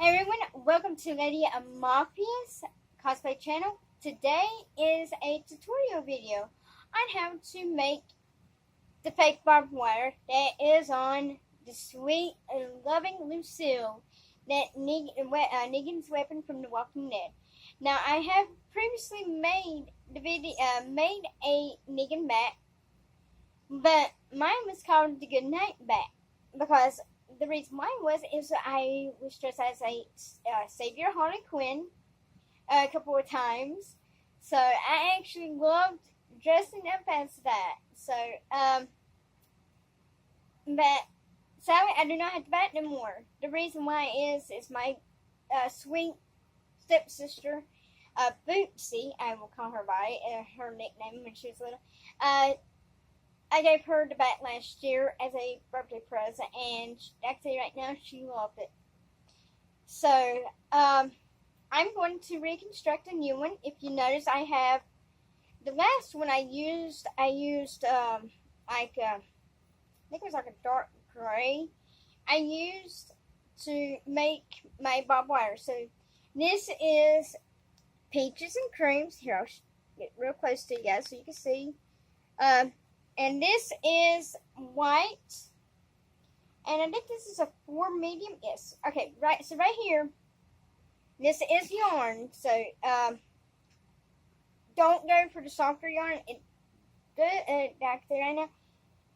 Hey everyone, welcome to Lady Amapia's cosplay channel. Today is a tutorial video on how to make the fake barbed wire that is on the sweet and loving Lucille, that Negan's weapon from The Walking Dead. Now I have previously made the video, made a Negan bat, but mine was called the Goodnight bat because the reason why is I was dressed as a Savior Harley Quinn a couple of times, so I actually loved dressing up as that. So, but sadly I do not have the bat anymore. The reason why is my sweet stepsister, Bootsy, I will call her by her nickname when she was little. I gave her the bat last year as a birthday present, and I can tell you right now, she loved it. So, I'm going to reconstruct a new one. If you notice, I have the last one I used, I think it was like a dark gray. I used to make my barbed wire. So, this is Peaches and Creams. Here, I'll get real close to you guys so you can see. And this is white. And I think this is a 4 medium. Yes. Okay, right. So right here, this is yarn. So, don't go for the softer yarn. Back there right now,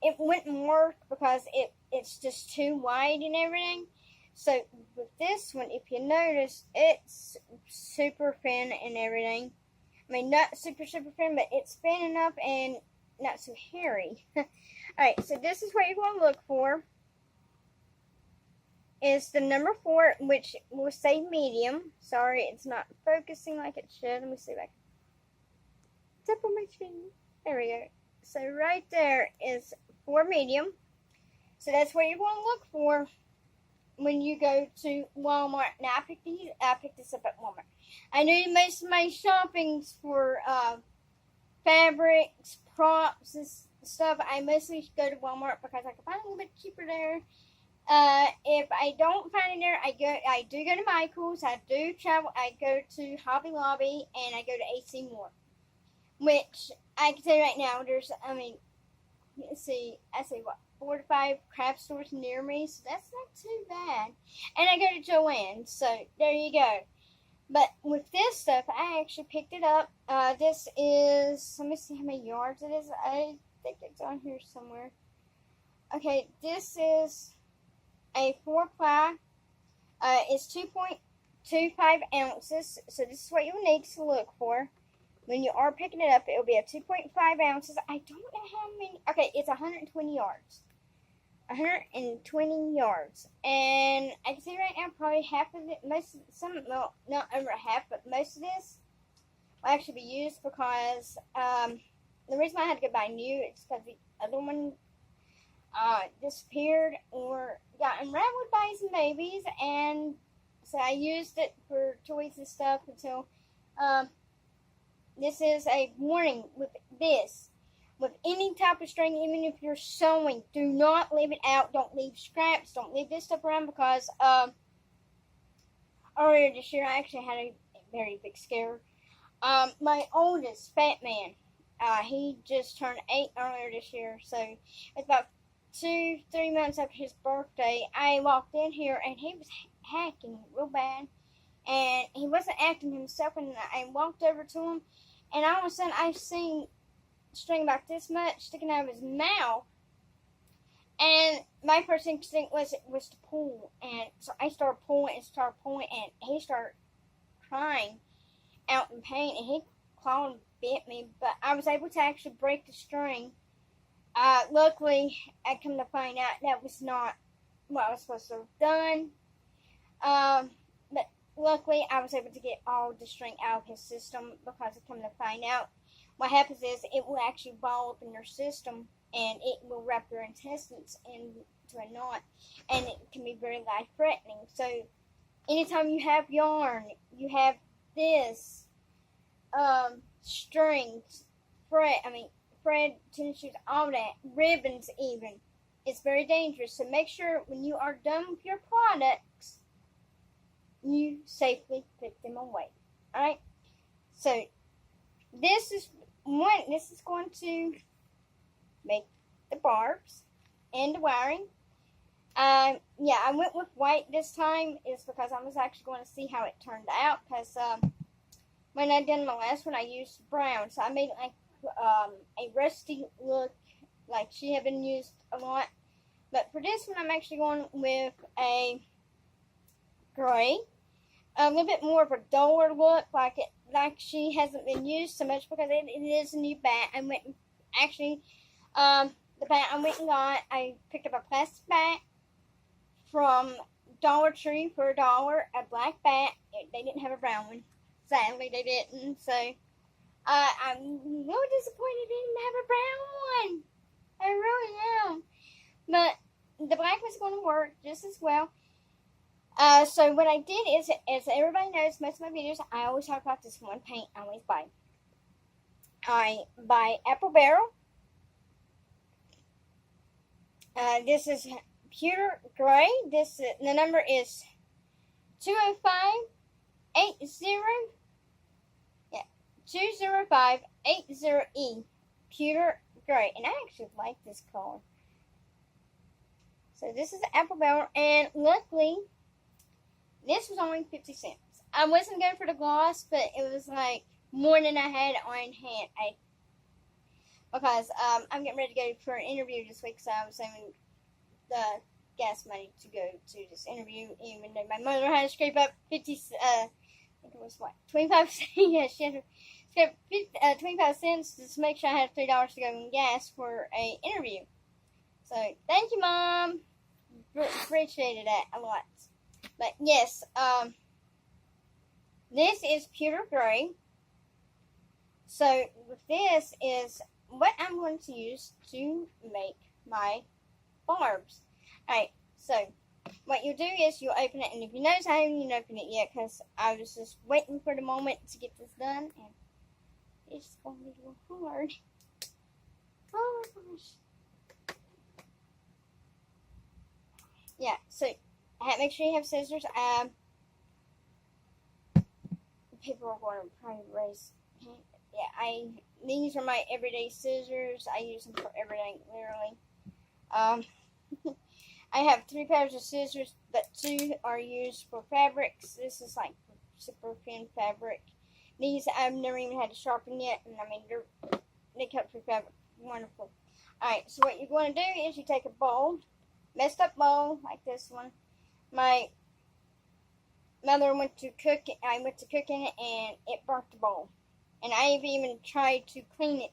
it wouldn't work because it's just too wide and everything. So with this one, if you notice, it's super thin and everything. I mean, not super thin, but it's thin enough and not so hairy. Alright, so this is what you're going to look for. Is the number 4, which will say medium. Sorry, it's not focusing like it should. Let me see if I can tap on my chin. There we go. So right there is 4 medium. So that's what you're going to look for when you go to Walmart. Now I picked this up at Walmart. I know most of my shopping's for fabrics, props, and stuff. I mostly go to Walmart because I can find it a little bit cheaper there. If I don't find it there, I do go to Michael's. I do travel. I go to Hobby Lobby and I go to AC Moore, which I can tell you right now. There's, let's see, I say what, 4 to 5 craft stores near me, so that's not too bad. And I go to Joann's, so there you go. But with this stuff, I actually picked it up. This is, let me see how many yards it is. I think it's on here somewhere. Okay, this is a 4-ply. It's 2.25 ounces. So this is what you'll need to look for. When you are picking it up, it will be a 2.5 ounces. I don't know how many. Okay, it's 120 yards. 120 yards, and I can see right now probably half of it, well, not over half, but most of this will actually be used because the reason I had to go buy new is because the other one disappeared or got unraveled by some babies, and so I used it for toys and stuff until this is a warning with this. With any type of string, even if you're sewing, do not leave it out. Don't leave scraps. Don't leave this stuff around because earlier this year I actually had a very big scare. My oldest, Fat Man, he just turned 8 earlier this year. So it's about 2-3 months after his birthday. I walked in here and he was hacking real bad. And he wasn't acting himself. And I walked over to him. And all of a sudden I seen string about this much sticking out of his mouth, and my first instinct was to pull, and so I started pulling, and he started crying out in pain, and he clawed and bit me, but I was able to actually break the string. Luckily, I come to find out that was not what I was supposed to have done, but luckily I was able to get all the string out of his system, because I come to find out what happens is it will actually ball up in your system, and it will wrap your intestines into a knot, and it can be very life-threatening. So, anytime you have yarn, you have this, strings, thread, tennis shoes, all that, ribbons even. It's very dangerous. So make sure when you are done with your products, you safely put them away. Alright? So, this is going to make the barbs and the wiring. Yeah, I went with white this time is because I was actually going to see how it turned out, because when I did my last one I used brown, so I made like a rusty look, like she had been used a lot. But for this one I'm actually going with a gray, a little bit more of a duller look, like she hasn't been used so much, because it is a new bat. I went actually the bat I went and got, I picked up a plastic bat from Dollar Tree for $1, a black bat. They didn't have a brown one. Sadly, they didn't. So, I'm really disappointed they didn't have a brown one. I really am. But the black was going to work just as well. So what I did is, as everybody knows, most of my videos, I always talk about this one paint I always buy. I buy Apple Barrel. This is pure gray. The number is 20580E, pure gray, and I actually like this color. So this is the Apple Barrel, and luckily this was only 50 cents. I wasn't going for the gloss, but it was like more than I had on hand. Because I'm getting ready to go for an interview this week, so I'm saving the gas money to go to this interview, even though my mother had to scrape up 50, I think it was what, 25 cents, yeah, she had to scrape 25 cents to make sure I had $3 to go in gas for an interview. So, thank you, Mom. Appreciated that a lot. But, yes, this is pure gray. So, with this is what I'm going to use to make my barbs. Alright, so what you'll do is you'll open it, and if you notice I haven't even opened it yet because I was just waiting for the moment to get this done, and it's going to be a little hard. Oh my gosh. Yeah, so make sure you have scissors. People are going to probably raise. Yeah, these are my everyday scissors. I use them for everything, literally. I have 3 pairs of scissors, but 2 are used for fabrics. This is like super thin fabric. These I've never even had to sharpen yet, and I mean they cut through fabric wonderful. Alright, so what you're going to do is you take a bowl, messed up bowl like this one. My mother went to cook it. I went to cook in it, and it burnt the bowl. And I even tried to clean it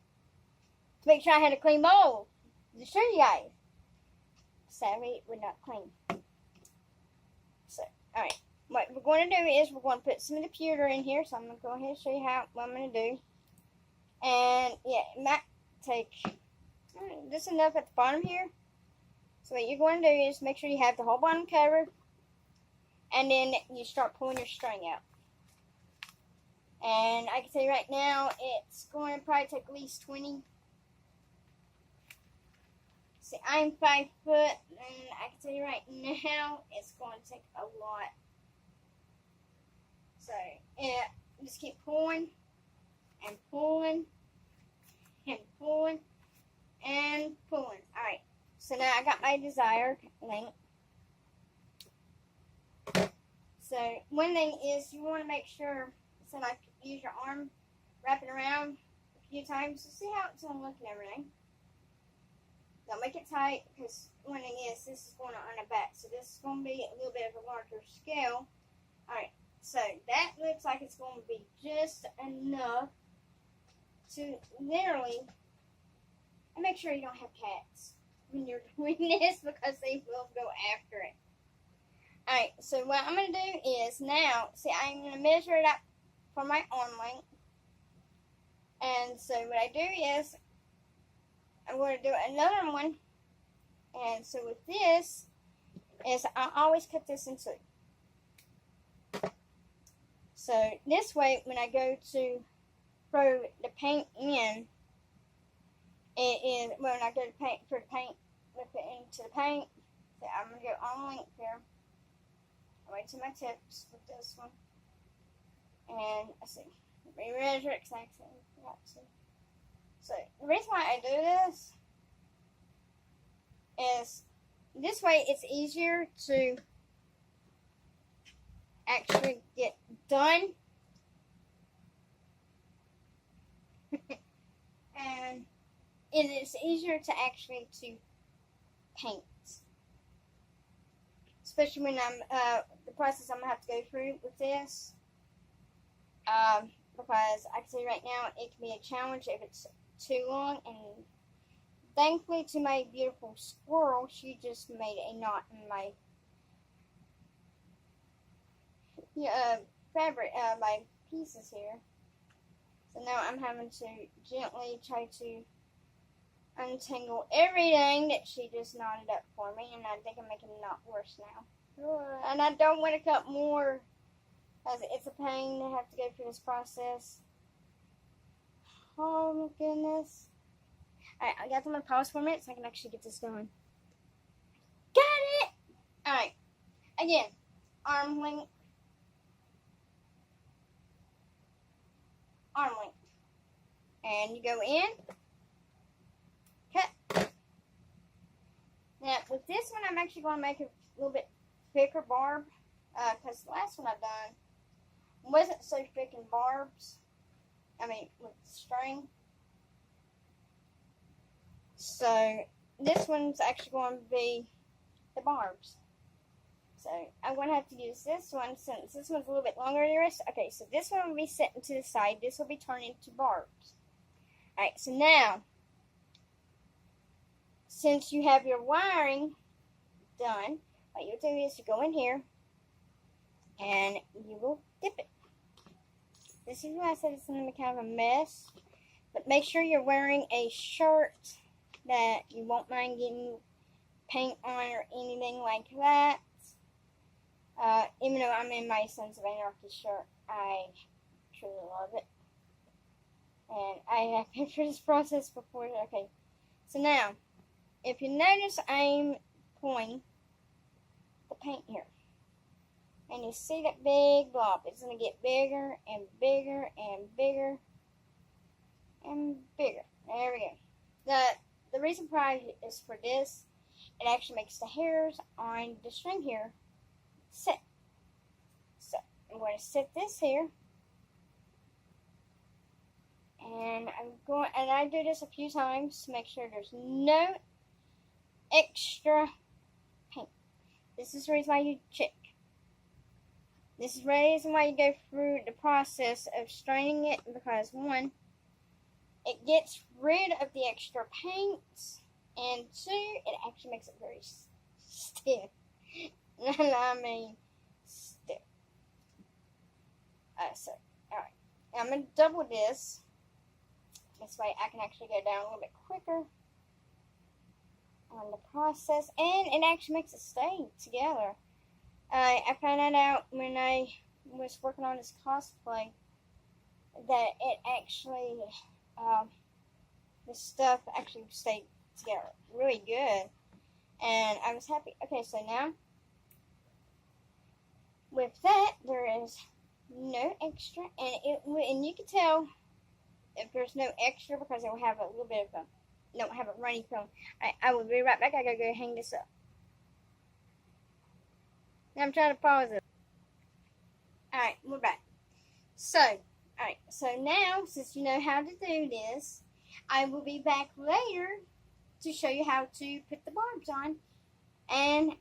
to make sure I had a clean bowl to show you guys. Sadly, it would not clean. So, alright. What we're going to do is we're going to put some of the pewter in here. So I'm going to go ahead and show you what I'm going to do. And, yeah, it might take just enough at the bottom here. So what you're going to do is make sure you have the whole bottom covered. And then you start pulling your string out. And I can tell you right now, it's going to probably take at least 20. See, I'm 5 foot, and I can tell you right now, it's going to take a lot. So, yeah, just keep pulling, and pulling, and pulling, and pulling. Alright, so now I got my desired length. So, one thing is you want to make sure, so like, use your arm, wrap it around a few times to see how it's going to look and everything. Don't make it tight, because one thing is, this is going on the back, so this is going to be a little bit of a larger scale. Alright, so that looks like it's going to be just enough to literally, and make sure you don't have cats when you're doing this, because they will go after it. Alright, so what I'm going to do is now, see, I'm going to measure it up for my arm length. And so what I do is, I'm going to do another one. And so with this, is I always cut this in 2. So this way, when I go to throw the paint in, it is, when I go to paint, whip it into the paint, so I'm going to go arm length here. way to my tips with this one. And let's see, remeasure exactly. So the reason why I do this is this way it's easier to actually get done. And it is easier to actually to paint. Especially when I'm, the process I'm going to have to go through with this. Because I can see right now it can be a challenge if it's too long. And thankfully to my beautiful squirrel, she just made a knot in my fabric, my pieces here. So now I'm having to gently try to untangle everything that she just knotted up for me, and I think I'm making it not worse now. And I don't want to cut more, because it's a pain to have to go through this process. Oh my goodness. Alright, I got them on pause for a minute so I can actually get this going. Got it! Alright, again, arm length. Arm length. And you go in. Cut. Now, with this one, I'm actually going to make it a little bit thicker barb. Because the last one I've done wasn't so thick in barbs. I mean, with string. So, this one's actually going to be the barbs. So, I'm going to have to use this one since this one's a little bit longer than the rest. Okay, so this one will be set to the side. This will be turned into barbs. Alright, so now, since you have your wiring done, what you'll do is you go in here and you will dip it. This is why I said it's going to be kind of a mess. But make sure you're wearing a shirt that you won't mind getting paint on or anything like that. Even though I'm in my Sons of Anarchy shirt, I truly love it. And I have been through this process before. Okay, so now, if you notice, I'm pouring the paint here. And you see that big blob. It's going to get bigger and bigger and bigger and bigger. There we go. The reason why is for this, it actually makes the hairs on the string here sit. So I'm going to set this here. And I do this a few times to make sure there's no extra paint. This is the reason why you check. This is the reason why you go through the process of straining it, because one, it gets rid of the extra paints, and two, it actually makes it very stiff. I mean, stiff. So, alright. I'm going to double this. This way I can actually go down a little bit quicker on the process, and it actually makes it stay together. I found that out when I was working on this cosplay, that it actually, the stuff actually stayed together really good, and I was happy. Okay, so now, with that, there is no extra, and you can tell if there's no extra because it will have a little bit of have a runny film. I will be right back. I gotta go hang this up. I'm trying to pause it. Alright, we're back. So now, since you know how to do this, I will be back later to show you how to put the barbs on. And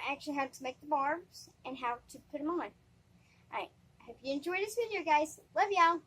actually how to make the barbs and how to put them on. Alright, I hope you enjoyed this video, guys. Love y'all.